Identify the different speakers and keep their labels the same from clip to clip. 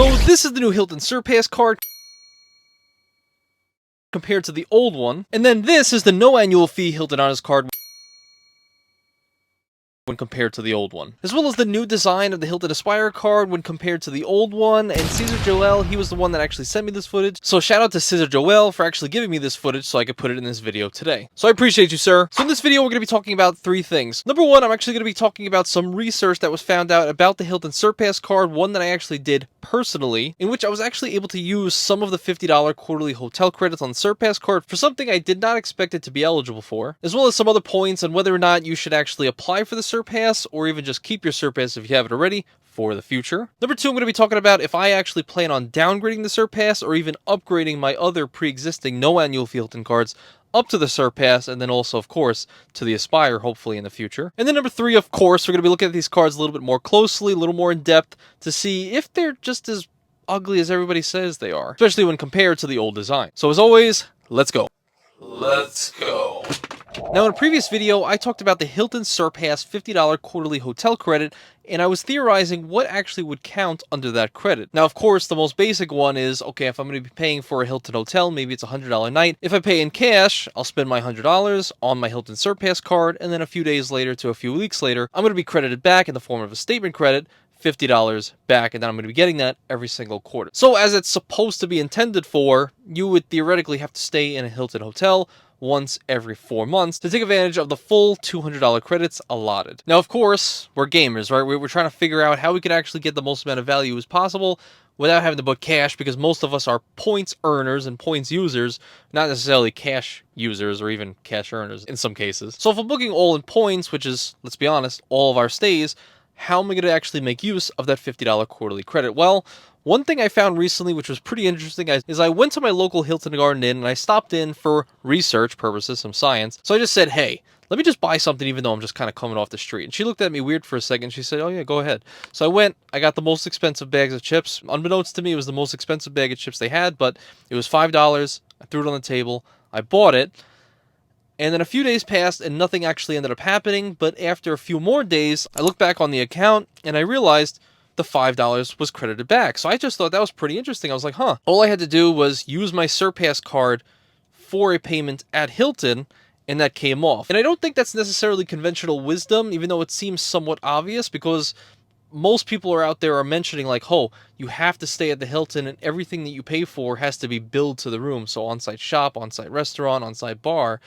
Speaker 1: So this is the new Hilton Surpass Card compared to the old one. And then this is the no annual fee Hilton Honors card when compared to the old one, as well as the new design of the Hilton Aspire card when compared to the old one. And Cesar Joel, he was the one that actually sent me this footage, so shout out to Cesar Joel for actually giving me this footage so I could put it in this video today. So I appreciate you, sir. So in this video, we're going to be talking about three things. Number one, I'm actually going to be talking about some research that was found out about the Hilton Surpass card, one that I actually did personally, in which I was actually able to use some of the $50 quarterly hotel credits on the Surpass card for something I did not expect it to be eligible for, as well as some other points on whether or not you should actually apply for the Surpass, or even just keep your Surpass if you have it already for the future. Number two, I'm going to be talking about if I actually plan on downgrading the Surpass or even upgrading my other pre-existing no annual fee Hilton cards up to the Surpass, and then also, of course, to the Aspire, hopefully in the future. And then number three, of course, we're going to be looking at these cards a little bit more closely, a little more in depth, to see if they're just as ugly as everybody says they are, especially when compared to the old design. So as always, let's go. Let's go. Now, in a previous video, I talked about the Hilton Surpass $50 quarterly hotel credit, and I was theorizing what actually would count under that credit. Now, of course, the most basic one is, okay, if I'm going to be paying for a Hilton hotel, maybe it's a $100 night. If I pay in cash, I'll spend my $100 on my Hilton Surpass card, and then a few days later to a few weeks later, I'm going to be credited back in the form of a statement credit, $50 back, and then I'm going to be getting that every single quarter. So as it's supposed to be intended for, you would theoretically have to stay in a Hilton hotel once every 4 months to take advantage of the full $200 credits allotted. Now, of course, we're gamers, right? We're trying to figure out how we could actually get the most amount of value as possible without having to book cash, because most of us are points earners and points users, not necessarily cash users or even cash earners in some cases. So if I'm booking all in points, which is, let's be honest, all of our stays, how am I going to actually make use of that $50 quarterly credit? Well, one thing I found recently, which was pretty interesting, is I went to my local Hilton Garden Inn and I stopped in for research purposes, some science. So I just said, hey, let me just buy something even though I'm just kind of coming off the street. And she looked at me weird for a second. She said, oh yeah, go ahead. So I went, I got the most expensive bags of chips. Unbeknownst to me, it was the most expensive bag of chips they had, but it was $5. I threw it on the table. I bought it. And then a few days passed and nothing actually ended up happening. But after a few more days, I looked back on the account and I realized the $5 was credited back. So I just thought that was pretty interesting. I was like, huh. All I had to do was use my Surpass card for a payment at Hilton, and that came off. And I don't think that's necessarily conventional wisdom, even though it seems somewhat obvious, because most people are out there are mentioning like, oh, you have to stay at the Hilton and everything that you pay for has to be billed to the room. So on-site shop, on-site restaurant, on-site bar.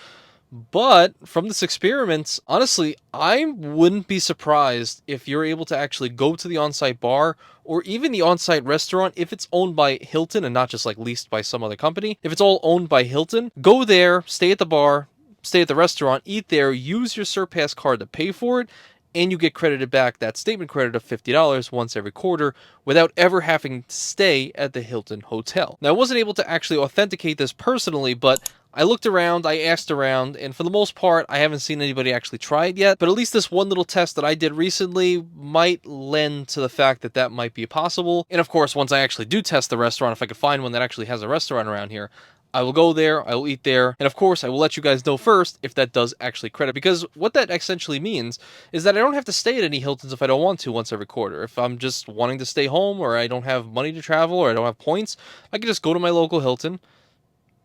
Speaker 1: But from this experiment, honestly, I wouldn't be surprised if you're able to actually go to the on-site bar or even the on-site restaurant if it's owned by Hilton and not just like leased by some other company. If it's all owned by Hilton, go there, stay at the bar, stay at the restaurant, eat there, use your Surpass card to pay for it, and you get credited back that statement credit of $50 once every quarter without ever having to stay at the Hilton hotel. Now, I wasn't able to actually authenticate this personally, but I looked around, I asked around, and for the most part, I haven't seen anybody actually try it yet, but at least this one little test that I did recently might lend to the fact that that might be possible. And of course, once I actually do test the restaurant, if I could find one that actually has a restaurant around here, I will go there, I will eat there, and of course, I will let you guys know first if that does actually credit, because what that essentially means is that I don't have to stay at any Hiltons if I don't want to once every quarter. If I'm just wanting to stay home, or I don't have money to travel, or I don't have points, I can just go to my local Hilton.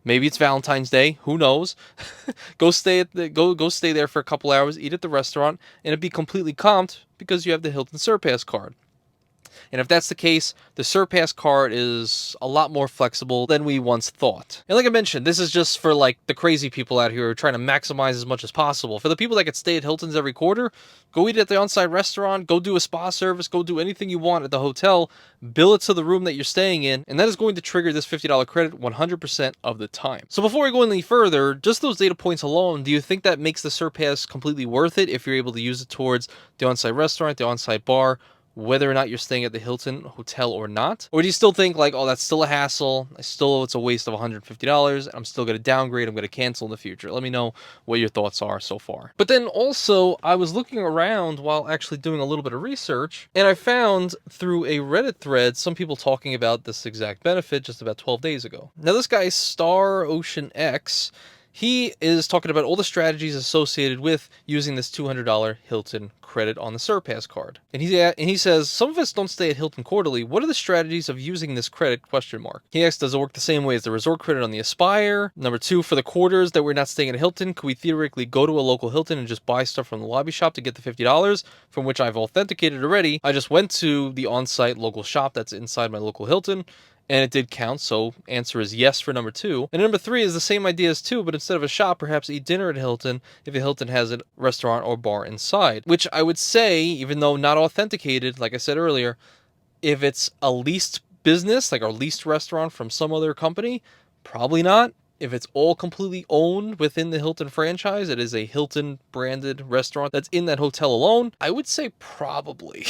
Speaker 1: Maybe it's Valentine's Day, who knows? Go stay there for a couple hours, eat at the restaurant, and it'd be completely comped because you have the Hilton Surpass card. And if that's the case, the Surpass card is a lot more flexible than we once thought. And like I mentioned, this is just for like the crazy people out here who are trying to maximize as much as possible. For the people that could stay at Hilton's every quarter, go eat at the on-site restaurant, go do a spa service, go do anything you want at the hotel, bill it to the room that you're staying in, and that is going to trigger this $50 credit 100% of the time. So before we go any further, just those data points alone, do you think that makes the Surpass completely worth it if you're able to use it towards the on-site restaurant, the on-site bar, whether or not you're staying at the Hilton hotel or not? Or do you still think like, oh, that's still a hassle, it's a waste of $150, I'm still going to downgrade, I'm going to cancel in the future? Let me know what your thoughts are so far. But then also, I was looking around while actually doing a little bit of research, and I found through a Reddit thread some people talking about this exact benefit just about 12 days ago. Now this guy, Star Ocean X, he is talking about all the strategies associated with using this $200 Hilton credit on the Surpass card. And he says, some of us don't stay at Hilton quarterly. What are the strategies of using this credit? Question mark. He asks, does it work the same way as the resort credit on the Aspire? Number two, for the quarters that we're not staying at Hilton, could we theoretically go to a local Hilton and just buy stuff from the lobby shop to get the $50, from which I've authenticated already? I just went to the on-site local shop that's inside my local Hilton, and it did count, so answer is yes for number two. And number three is the same idea as two, but instead of a shop, perhaps eat dinner at Hilton if a Hilton has a restaurant or bar inside. Which I would say, even though not authenticated, like I said earlier, if it's a leased business, like a leased restaurant from some other company, probably not. If it's all completely owned within the Hilton franchise, it is a Hilton branded restaurant that's in that hotel alone, I would say probably.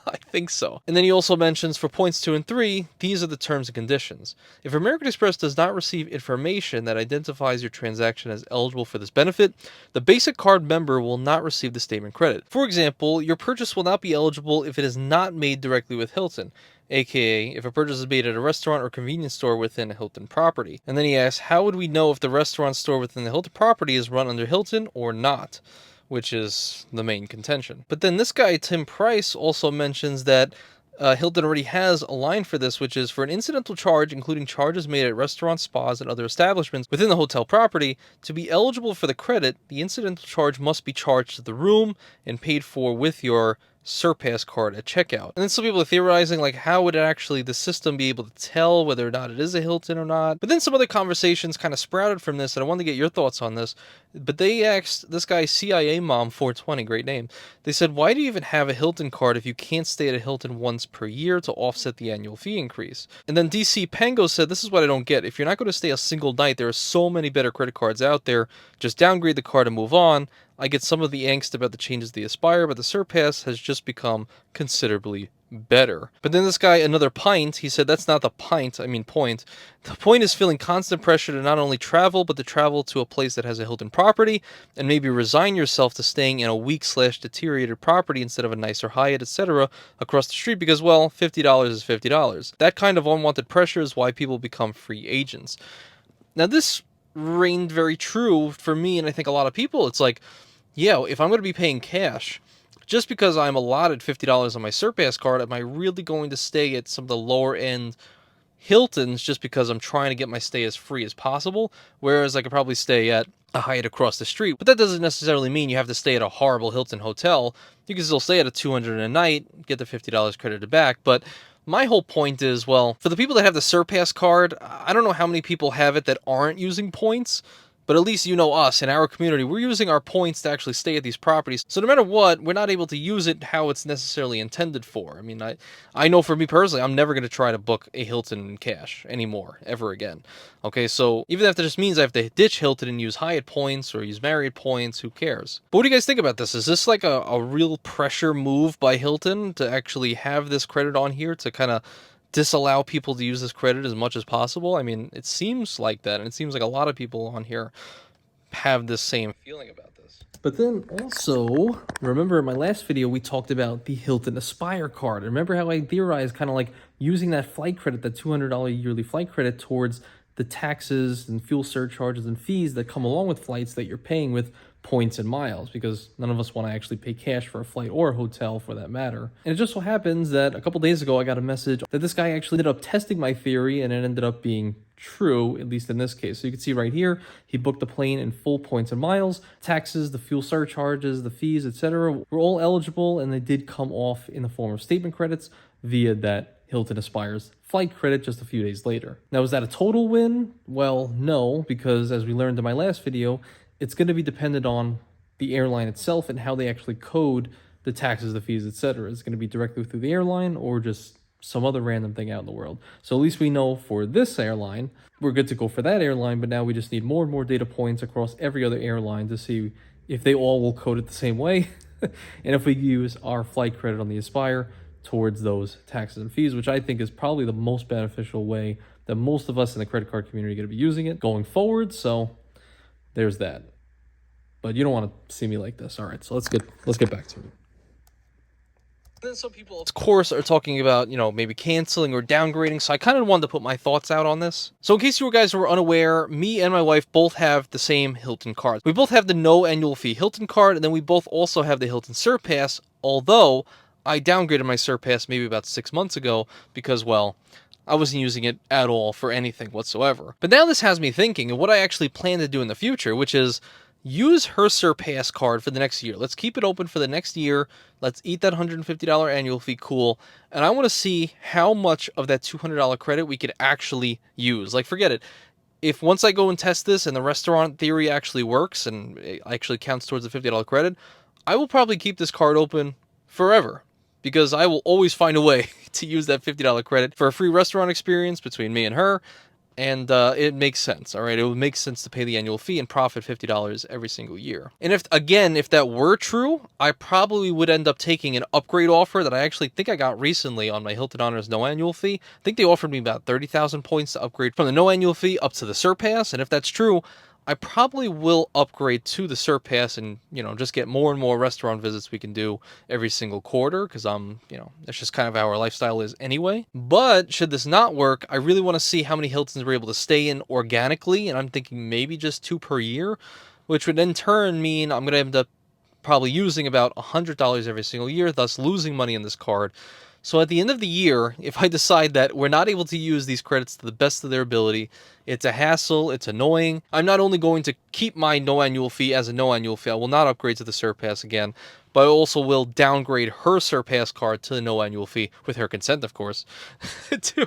Speaker 1: I think so. And then he also mentions for points 2 and 3, these are the terms and conditions. If American Express does not receive information that identifies your transaction as eligible for this benefit, the basic card member will not receive the statement credit. For example, your purchase will not be eligible if it is not made directly with Hilton, aka if a purchase is made at a restaurant or convenience store within a Hilton property. And then he asks, how would we know if the restaurant store within the Hilton property is run under Hilton or not? Which is the main contention. But then this guy, Tim Price, also mentions that Hilton already has a line for this, which is for an incidental charge, including charges made at restaurants, spas, and other establishments within the hotel property. To be eligible for the credit, the incidental charge must be charged to the room and paid for with your Surpass card at checkout. And then some people are theorizing, like, how would the system be able to tell whether or not it is a Hilton or not? But then some other conversations kind of sprouted from this, and I wanted to get your thoughts on this. But they asked this guy, CIA Mom 420, great name. They said, why do you even have a Hilton card if you can't stay at a Hilton once per year to offset the annual fee increase? And then DC Pango said, this is what I don't get. If you're not going to stay a single night, there are so many better credit cards out there. Just downgrade the card and move on. I get some of the angst about the changes to the Aspire, but the Surpass has just become considerably better. But then this guy, another pint, he said that's not the pint, I mean point. The point is feeling constant pressure to not only travel, but to travel to a place that has a Hilton property, and maybe resign yourself to staying in a weak/deteriorated property instead of a nicer Hyatt, etc. across the street because, well, $50 is $50. That kind of unwanted pressure is why people become free agents. Now this reigned very true for me, and I think a lot of people. It's like, yeah, if I'm going to be paying cash, just because I'm allotted $50 on my Surpass card, am I really going to stay at some of the lower end Hiltons just because I'm trying to get my stay as free as possible? Whereas I could probably stay at a Hyatt across the street. But that doesn't necessarily mean you have to stay at a horrible Hilton hotel. You can still stay at a $200 a night, get the $50 credited back. But my whole point is, well, for the people that have the Surpass card, I don't know how many people have it that aren't using points. But at least you know us in our community, we're using our points to actually stay at these properties. So no matter what, we're not able to use it how it's necessarily intended for. I mean, I know for me personally, I'm never going to try to book a Hilton in cash anymore, ever again. Okay, so even if that just means I have to ditch Hilton and use Hyatt points or use Marriott points, who cares? But what do you guys think about this? Is this like a real pressure move by Hilton to actually have this credit on here to kind of disallow people to use this credit as much as possible? I mean, it seems like that, and it seems like a lot of people on here have this same feeling about this. But then also, remember in my last video, we talked about the Hilton Aspire card. Remember how I theorized kind of like using that flight credit, that $200 yearly flight credit, towards the taxes and fuel surcharges and fees that come along with flights that you're paying with points and miles, because none of us want to actually pay cash for a flight or a hotel for that matter. And it just so happens that a couple days ago I got a message that this guy actually ended up testing my theory, and it ended up being true, at least in this case. So you can see right here, he booked the plane in full points and miles. Taxes, the fuel surcharges, the fees, etc. were all eligible, and they did come off in the form of statement credits via that Hilton Aspire's flight credit just a few days later. Now, is that a total win? Well, no, because as we learned in my last video, it's going to be dependent on the airline itself and how they actually code the taxes, the fees, etc. It's going to be directly through the airline or just some other random thing out in the world. So at least we know for this airline, we're good to go for that airline, but now we just need more and more data points across every other airline to see if they all will code it the same way. And if we use our flight credit on the Aspire towards those taxes and fees, which I think is probably the most beneficial way that most of us in the credit card community are going to be using it going forward. So there's that. But you don't want to see me like this. All right, so let's get back to it. Then some people, of course, are talking about, you know, maybe canceling or downgrading, so I kind of wanted to put my thoughts out on this. So in case you guys were unaware, me and my wife both have the same Hilton card. We both have the no annual fee Hilton card, and then we both also have the Hilton Surpass, although I downgraded my Surpass maybe about 6 months ago because, well, I wasn't using it at all for anything whatsoever. But now this has me thinking of what I actually plan to do in the future, which is use her Surpass card for the next year. Let's keep it open for the next year. Let's eat that $150 annual fee, cool. And I want to see how much of that $200 credit we could actually use. Like, forget it. If once I go and test this and the restaurant theory actually works and it actually counts towards the $50 credit, I will probably keep this card open forever, because I will always find a way to use that $50 credit for a free restaurant experience between me and her. And it makes sense, all right? It would make sense to pay the annual fee and profit $50 every single year. And if that were true, I probably would end up taking an upgrade offer that I actually think I got recently on my Hilton Honors no annual fee. I think they offered me about 30,000 points to upgrade from the no annual fee up to the Surpass. And if that's true, I probably will upgrade to the Surpass and, you know, just get more and more restaurant visits we can do every single quarter, because you know, that's just kind of how our lifestyle is anyway. But should this not work, I really want to see how many Hiltons we're able to stay in organically, and I'm thinking maybe just 2 per year, which would in turn mean I'm going to end up probably using about $100 every single year, thus losing money in this card. So at the end of the year, if I decide that we're not able to use these credits to the best of their ability, it's a hassle, it's annoying, I'm not only going to keep my no annual fee as a no annual fee, I will not upgrade to the Surpass again, but I also will downgrade her Surpass card to the no annual fee, with her consent, of course, to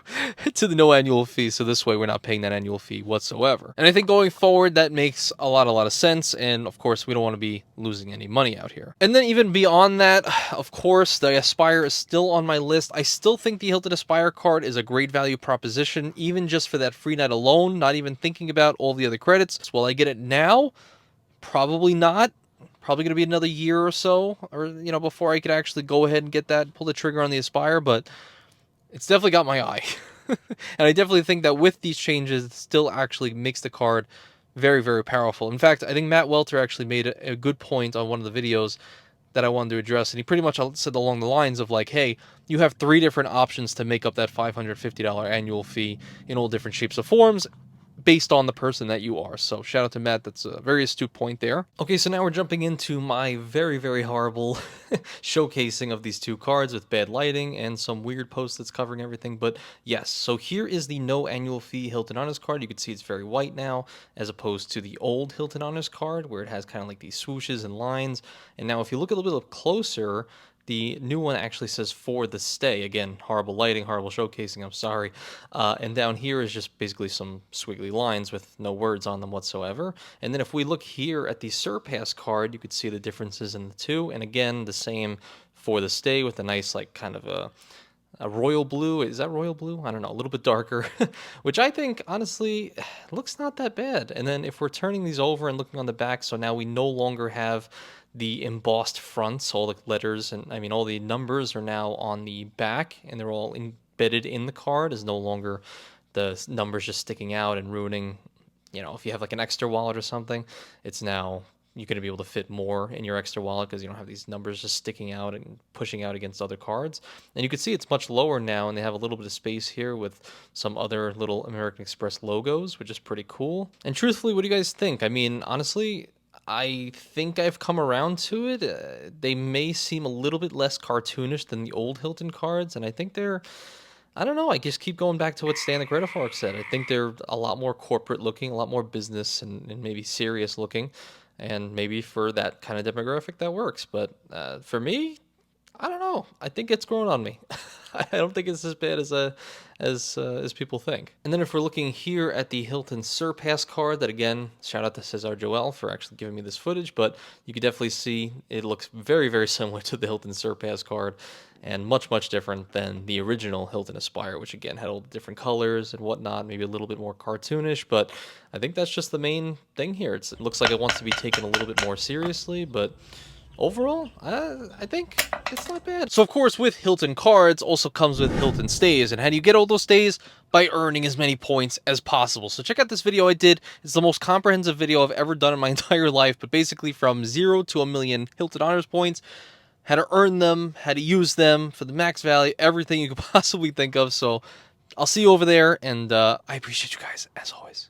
Speaker 1: the no annual fee, so this way we're not paying that annual fee whatsoever. And I think going forward, that makes a lot of sense, and of course, we don't want to be losing any money out here. And then even beyond that, of course, the Aspire is still on my list. I still think the Hilton Aspire card is a great value proposition, even just for that free night alone, not even thinking about all the other credits. Will I get it now? Probably not. Probably going to be another year or so, or, you know, before I could actually go ahead and get that, pull the trigger on the Aspire, but it's definitely got my eye. And I definitely think that with these changes, it still actually makes the card very, very powerful. In fact, I think Matt Welter actually made a good point on one of the videos that I wanted to address, and he pretty much said along the lines of like, hey, you have 3 different options to make up that $550 annual fee in all different shapes or forms, based on the person that you are. So shout out to Matt, that's a very astute point there. Okay, so now we're jumping into my very, very horrible showcasing of these 2 cards with bad lighting and some weird post-its covering everything. But yes, so here is the no annual fee Hilton Honors card. You can see it's very white now, as opposed to the old Hilton Honors card, where it has kind of like these swooshes and lines. And now if you look a little bit closer, the new one actually says "for the stay." Again, horrible lighting, horrible showcasing, I'm sorry. And down here is just basically some squiggly lines with no words on them whatsoever. And then if we look here at the Surpass card, you could see the differences in the 2. And again, the same "for the stay" with a nice, like, kind of a royal blue. Is that royal blue? I don't know, a little bit darker, which I think, honestly, looks not that bad. And then if we're turning these over and looking on the back, so now we no longer have the embossed fronts, all the letters, and I mean all the numbers are now on the back, and they're all embedded in the card. Is no longer the numbers just sticking out and ruining, you know, if you have like an extra wallet or something, it's now you're going to be able to fit more in your extra wallet because you don't have these numbers just sticking out and pushing out against other cards. And you can see it's much lower now, and they have a little bit of space here with some other little American Express logos, which is pretty cool. And truthfully, what do you guys think? I mean, honestly, I think I've come around to it. They may seem a little bit less cartoonish than the old Hilton cards, and I think they're, I don't know, I just keep going back to what Stan the Gretafark said. I think they're a lot more corporate looking, a lot more business and maybe serious looking, and maybe for that kind of demographic that works. But for me, I don't know. I think it's grown on me. I don't think it's as bad as people think. And then if we're looking here at the Hilton Surpass card, that again, shout out to Cesar Joel for actually giving me this footage, but you can definitely see it looks very, very similar to the Hilton Surpass card, and much, much different than the original Hilton Aspire, which again had all the different colors and whatnot, maybe a little bit more cartoonish, but I think that's just the main thing here. It looks like it wants to be taken a little bit more seriously, but overall, I think it's not bad. So of course, with Hilton cards also comes with Hilton stays, and how do you get all those stays? By earning as many points as possible. So check out this video I did. It's the most comprehensive video I've ever done in my entire life, but basically from 0 to 1,000,000 Hilton Honors points. how to earn them, how to use them for the max value, everything you could possibly think of. So I'll see you over there, and I appreciate you guys as always.